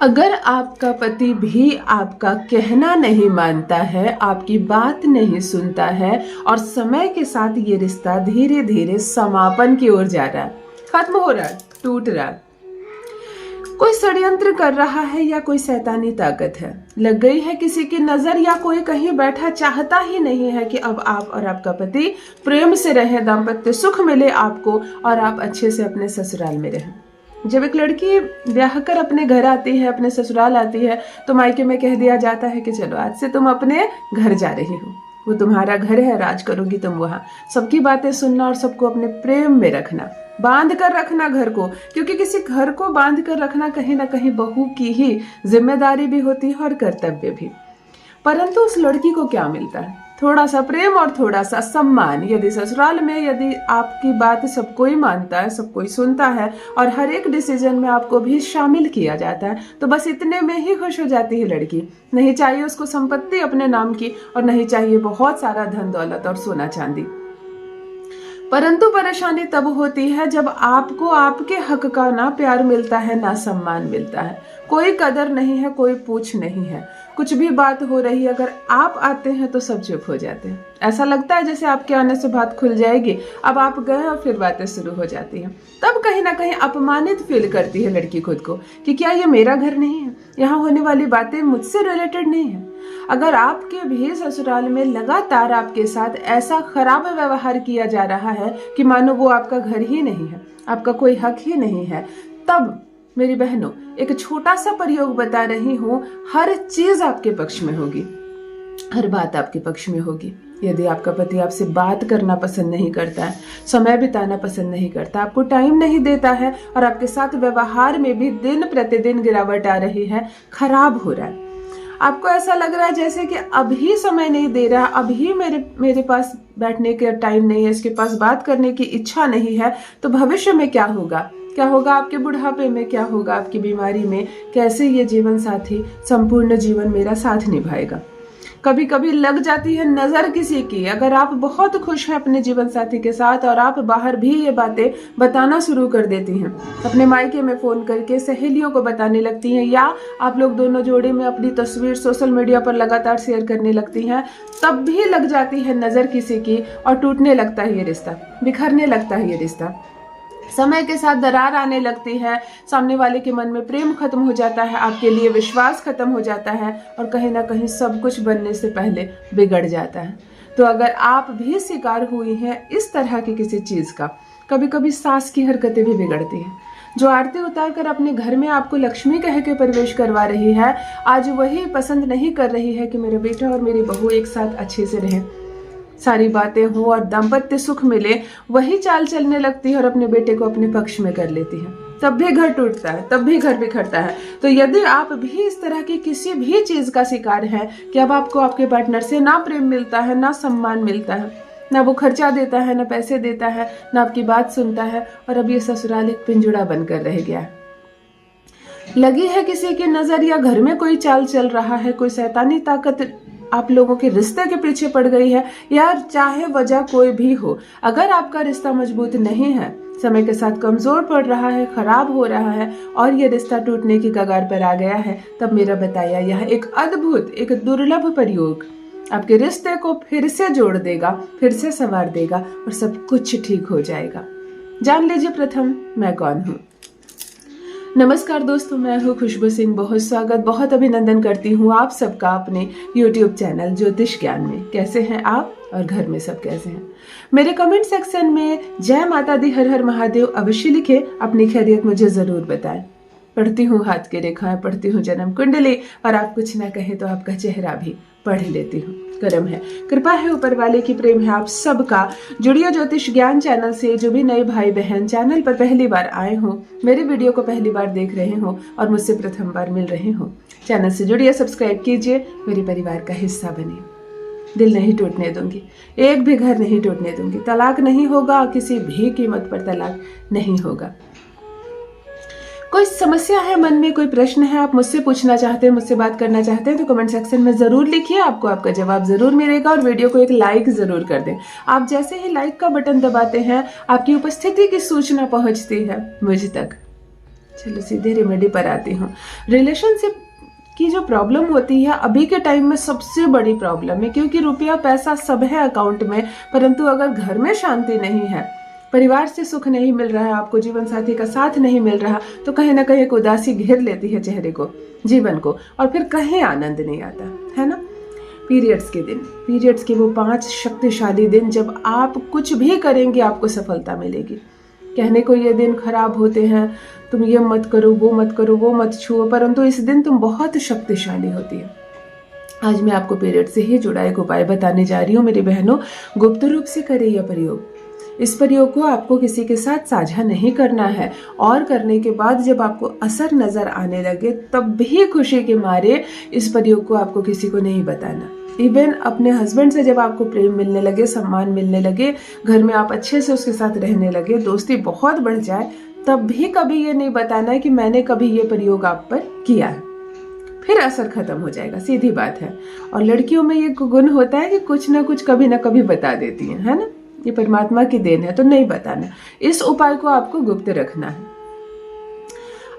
अगर आपका पति भी आपका कहना नहीं मानता है, आपकी बात नहीं सुनता है और समय के साथ ये रिश्ता धीरे धीरे समापन की ओर जा रहा है, खत्म हो रहा है, टूट रहा है, कोई षड्यंत्र कर रहा है या कोई शैतानी ताकत है, लग गई है किसी की नजर या कोई कहीं बैठा चाहता ही नहीं है कि अब आप और आपका पति प्रेम से रहें, दाम्पत्य सुख मिले आपको और आप अच्छे से अपने ससुराल में रहें। जब एक लड़की ब्याह कर अपने घर आती है, अपने ससुराल आती है, तो मायके में कह दिया जाता है कि चलो आज से तुम अपने घर जा रही हो, वो तुम्हारा घर है, राज करोगी तुम वहां। सबकी बातें सुनना और सबको अपने प्रेम में रखना, बांध कर रखना घर को, क्योंकि किसी घर को बांध कर रखना कहीं ना कहीं बहू की ही जिम्मेदारी भी होती है और कर्तव्य भी। परंतु उस लड़की को क्या मिलता है? थोड़ा सा प्रेम और थोड़ा सा सम्मान। यदि ससुराल में यदि आपकी बात सब कोई मानता है, सब कोई सुनता है और हर एक डिसीजन में आपको भी शामिल किया जाता है, तो बस इतने में ही खुश हो जाती है लड़की। नहीं चाहिए उसको संपत्ति अपने नाम की और नहीं चाहिए बहुत सारा धन दौलत और सोना चांदी। परंतु परेशानी तब होती है जब आपको आपके हक का ना प्यार मिलता है, ना सम्मान मिलता है, कोई कदर नहीं है, कोई पूछ नहीं है। कुछ भी बात हो रही है, अगर आप आते हैं तो सब चुप हो जाते हैं। ऐसा लगता है जैसे आपके आने से बात खुल जाएगी, अब आप गए और फिर बातें शुरू हो जाती हैं। तब कहीं ना कहीं अपमानित फील करती है लड़की खुद को कि क्या ये मेरा घर नहीं है, यहाँ होने वाली बातें मुझसे रिलेटेड नहीं है। अगर आपके भी ससुराल में लगातार आपके साथ ऐसा खराब व्यवहार किया जा रहा है कि मानो वो आपका घर ही नहीं है, आपका कोई हक ही नहीं है, तब मेरी बहनों एक छोटा सा प्रयोग बता रही हूँ, हर चीज आपके पक्ष में होगी, हर बात आपके पक्ष में होगी। यदि आपका पति आपसे बात करना पसंद नहीं करता है, समय बिताना पसंद नहीं करता, आपको टाइम नहीं देता है और आपके साथ व्यवहार में भी दिन प्रतिदिन गिरावट आ रही है, खराब हो रहा है, आपको ऐसा लग रहा है जैसे कि अभी समय नहीं दे रहा, अभी मेरे पास बैठने का टाइम नहीं है, इसके पास बात करने की इच्छा नहीं है, तो भविष्य में क्या होगा? क्या होगा आपके बुढ़ापे में? क्या होगा आपकी बीमारी में? कैसे ये जीवन साथी संपूर्ण जीवन मेरा साथ निभाएगा? कभी कभी लग जाती है नजर किसी की। अगर आप बहुत खुश हैं अपने जीवन साथी के साथ और आप बाहर भी ये बातें बताना शुरू कर देती हैं, अपने मायके में फोन करके सहेलियों को बताने लगती हैं, या आप लोग दोनों जोड़े में अपनी तस्वीर सोशल मीडिया पर लगातार शेयर करने लगती हैं, तब भी लग जाती है नजर किसी की और टूटने लगता है ये रिश्ता, बिखरने लगता है ये रिश्ता। समय के साथ दरार आने लगती है, सामने वाले के मन में प्रेम खत्म हो जाता है, आपके लिए विश्वास खत्म हो जाता है और कहीं ना कहीं सब कुछ बनने से पहले बिगड़ जाता है। तो अगर आप भी शिकार हुई हैं इस तरह की किसी चीज का, कभी कभी सास की हरकतें भी बिगड़ती हैं, जो आरती उतार कर अपने घर में आपको लक्ष्मी कह के प्रवेश करवा रही है, आज वही पसंद नहीं कर रही है कि मेरा बेटा और मेरी बहू एक साथ अच्छे से रहें, सारी बातें हो और दाम्पत्य सुख मिले, वही चाल चलने लगती है और अपने बेटे को अपने पक्ष में कर लेती है। तब भी घर टूटता है, तब भी घर बिखरता है। तो यदि आप भी इस तरह की किसी भी चीज का शिकार हैं कि अब आपको आपके पार्टनर से ना प्रेम मिलता है, ना सम्मान मिलता है, ना वो खर्चा देता है, ना पैसे देता है, ना आपकी बात सुनता है, और अब ये ससुराल एक पिंजड़ा बनकर रह गया है, लगी है किसी की नजर या घर में कोई चाल चल रहा है, कोई शैतानी ताकत आप लोगों के रिश्ते के पीछे पड़ गई है, या चाहे वजह कोई भी हो, अगर आपका रिश्ता मजबूत नहीं है, समय के साथ कमजोर पड़ रहा है, खराब हो रहा है और ये रिश्ता टूटने की कगार पर आ गया है, तब मेरा बताया यह एक अद्भुत, एक दुर्लभ प्रयोग आपके रिश्ते को फिर से जोड़ देगा, फिर से संवार देगा और सब कुछ ठीक हो जाएगा। जान लीजिए प्रथम मैं कौन हूँ। नमस्कार दोस्तों, मैं हूँ खुशबू सिंह। बहुत स्वागत, बहुत अभिनंदन करती हूँ आप सबका अपने YouTube चैनल ज्योतिष ज्ञान में। कैसे हैं आप और घर में सब कैसे हैं? मेरे कमेंट सेक्शन में जय माता दी, हर हर महादेव अवश्य लिखे, अपनी खैरियत मुझे जरूर बताएं। पढ़ती हूँ हाथ की रेखाएं, पढ़ती हूँ जन्म कुंडली, और आप कुछ ना कहें तो आपका चेहरा भी पढ़ लेती हूँ। करम है, कृपा है ऊपर वाले की, प्रेम है आप सबका। जुड़िए ज्योतिष ज्ञान चैनल से। जो भी नए भाई बहन चैनल पर पहली बार आए हो, मेरे वीडियो को पहली बार देख रहे हो और मुझसे प्रथम बार मिल रहे हो, चैनल से जुड़िए, सब्सक्राइब कीजिए, मेरे परिवार का हिस्सा बनिए। दिल नहीं टूटने दूंगी, एक भी घर नहीं टूटने दूंगी, तलाक नहीं होगा, किसी भी कीमत पर तलाक नहीं होगा। कोई समस्या है मन में, कोई प्रश्न है, आप मुझसे पूछना चाहते हैं, मुझसे बात करना चाहते हैं, तो कमेंट सेक्शन में जरूर लिखिए, आपको आपका जवाब जरूर मिलेगा। और वीडियो को एक लाइक जरूर कर दें। आप जैसे ही लाइक का बटन दबाते हैं, आपकी उपस्थिति की सूचना पहुंचती है मुझ तक। चलो सीधे रेमेडी पर आती हूँ। रिलेशनशिप की जो प्रॉब्लम होती है अभी के टाइम में सबसे बड़ी प्रॉब्लम है, क्योंकि रुपया पैसा सब है अकाउंट में, परंतु अगर घर में शांति नहीं है, परिवार से सुख नहीं मिल रहा है, आपको जीवन साथी का साथ नहीं मिल रहा, तो कहीं ना कहीं एक उदासी घेर लेती है चेहरे को, जीवन को, और फिर कहीं आनंद नहीं आता है ना। पीरियड्स के दिन, पीरियड्स के वो 5 शक्तिशाली दिन, जब आप कुछ भी करेंगे आपको सफलता मिलेगी। कहने को ये दिन खराब होते हैं, तुम ये मत करो, वो मत करो, वो मत छुओ, परंतु इस दिन तुम बहुत शक्तिशाली होती है। आज मैं आपको पीरियड से ही जुड़ा एक उपाय बताने जा रही हूँ मेरी बहनों। गुप्त रूप से करें यह प्रयोग। इस प्रयोग को आपको किसी के साथ साझा नहीं करना है, और करने के बाद जब आपको असर नजर आने लगे तब भी खुशी के मारे इस प्रयोग को आपको किसी को नहीं बताना। इवन अपने हस्बैंड से जब आपको प्रेम मिलने लगे, सम्मान मिलने लगे, घर में आप अच्छे से उसके साथ रहने लगे, दोस्ती बहुत बढ़ जाए, तब भी कभी ये नहीं बताना है कि मैंने कभी ये प्रयोग आप पर किया है, फिर असर खत्म हो जाएगा, सीधी बात है। और लड़कियों में ये गुण होता है कि कुछ ना कुछ कभी ना कभी बता देती हैं, है ना। ये परमात्मा की देन है, तो नहीं बताना। इस उपाय को आपको गुप्त रखना है।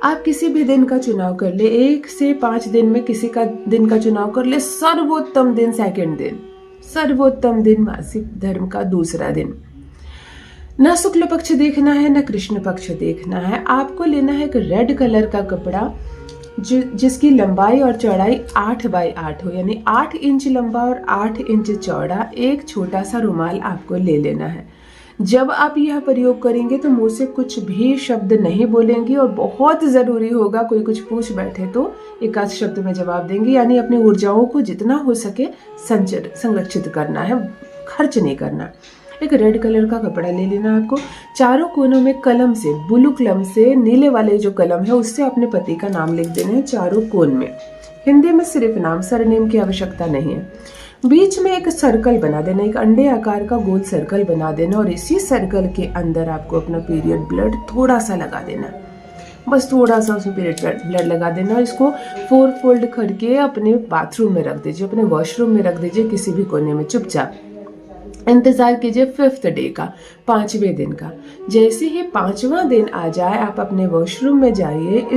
आप किसी भी दिन का चुनाव कर ले, 1 से 5 दिन में किसी का दिन का चुनाव कर ले। सर्वोत्तम दिन सेकंड दिन, सर्वोत्तम दिन मासिक धर्म का दूसरा दिन। न शुक्ल पक्ष देखना है, न कृष्ण पक्ष देखना है। आपको लेना है एक रेड कलर का कपड़ा जिसकी लंबाई और चौड़ाई 8 बाई 8 हो, यानी 8 इंच लंबा और 8 इंच चौड़ा। एक छोटा सा रुमाल आपको ले लेना है। जब आप यह प्रयोग करेंगे तो मुंह से कुछ भी शब्द नहीं बोलेंगी, और बहुत जरूरी होगा कोई कुछ पूछ बैठे तो एक आध शब्द में जवाब देंगी, यानी अपनी ऊर्जाओं को जितना हो सके संरक्षित करना है, खर्च नहीं करना। एक रेड कलर का कपड़ा ले लेना आपको। चारों कोनों में कलम से, ब्लू कलम से, नीले वाले जो कलम है उससे अपने पति का नाम लिख देना है चारों कोन में। हिंदी में सिर्फ नाम, सरनेम की आवश्यकता नहीं है। बीच में एक सर्कल बना देना, एक अंडे आकार का गोल सर्कल बना देना, और इसी सर्कल के अंदर आपको अपना पीरियड ब्लड थोड़ा सा लगा देना, बस थोड़ा सा उसमें पीरियड ब्लड लगा देना। इसको 4 फोल्ड करके अपने बाथरूम में रख दीजिए, अपने वॉशरूम में रख दीजिए, किसी भी कोने में चुपचाप। इंतजार कीजिए 5th डे का, 5वें दिन का। जैसे ही 5वां दिन आ जाए आप अपने वॉशरूम में जाइए,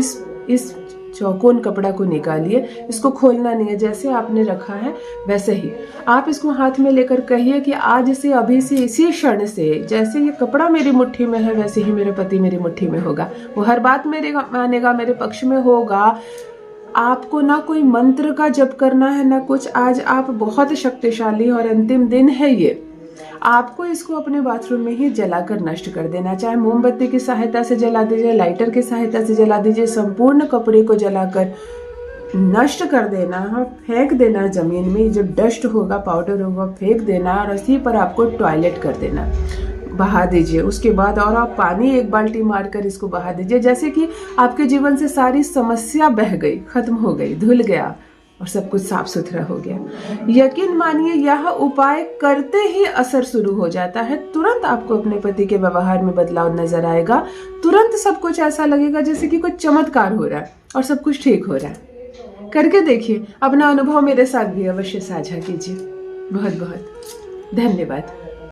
इस चौकोन कपड़ा को निकालिए, इसको खोलना नहीं है, जैसे आपने रखा है वैसे ही आप इसको हाथ में लेकर कहिए कि आज से, अभी से, इसी क्षण से, जैसे ये कपड़ा मेरी मुट्ठी में है वैसे ही मेरे पति मेरी मुट्ठी में होगा। वो हर बात मेरे मानेगा, मेरे पक्ष में होगा। आपको ना कोई मंत्र का जप करना है ना कुछ। आज आप बहुत शक्तिशाली और अंतिम दिन है ये। आपको इसको अपने बाथरूम में ही जलाकर नष्ट कर देना, चाहे मोमबत्ती की सहायता से जला दीजिए, लाइटर की सहायता से जला दीजिए, संपूर्ण कपड़े को जलाकर नष्ट कर देना, फेंक देना जमीन में। जो डस्ट होगा, पाउडर होगा, फेंक देना, और इसी पर आपको टॉयलेट कर देना, बहा दीजिए। उसके बाद और आप पानी 1 बाल्टी मारकर इसको बहा दीजिए, जैसे कि आपके जीवन से सारी समस्या बह गई, खत्म हो गई, धुल गया और सब कुछ साफ सुथरा हो गया। यकीन मानिए यह उपाय करते ही असर शुरू हो जाता है। तुरंत आपको अपने पति के व्यवहार में बदलाव नजर आएगा। तुरंत सब कुछ ऐसा लगेगा जैसे कि कुछ चमत्कार हो रहा है और सब कुछ ठीक हो रहा है। करके देखिए, अपना अनुभव मेरे साथ भी अवश्य साझा कीजिए। बहुत बहुत धन्यवाद।